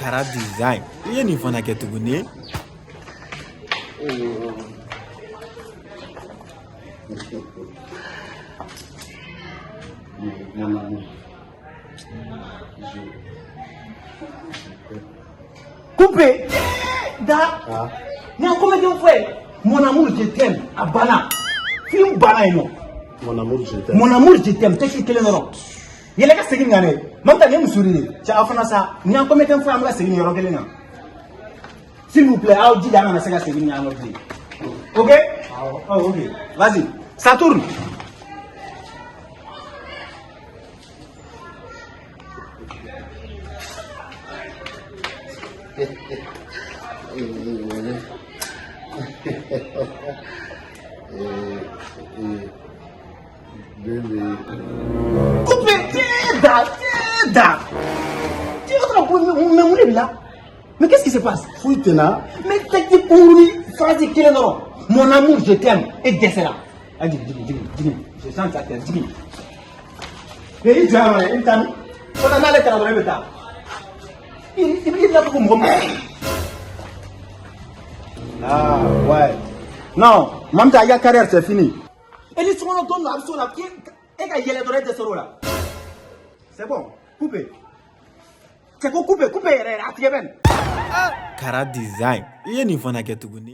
Kara design. I ye nin fana kɛ tuguni. Coupé. Da. Ni en combien de fois mon amour je t'aime à bana. Film bana ino. Mon amour je t'aime. Mon amour je t'aime. T'es qui kelen non. Yele ka segin ngane. Mam ta nem sourire. Ci afana sa. Ni en combien de fois am ka segin yoro kelen na. S'il vous plaît, aw di dama na sega segin ngano di. OK? Oh, OK. Vas-y. Ça tourne. Coupé, tiens. Tu es en train de me là. Mais qu'est-ce qui se passe? Fouitena. Mais t'as dit pour lui, phrase qui est non. Mon amour, je t'aime. Et décès-là. Dis, je sens ta tête, dis. Et il dit, il t'a mis. On a allé dans le bêta. Il a tout comme Ah, ouais. Non, même ta carrière, c'est fini. Et les soins donnent l'absolu là. Et quand il y a les droits de ce là. C'est bon, coupé. C'est quoi coupé, coupé, Kara design. I ye nin fana kɛ tuguni.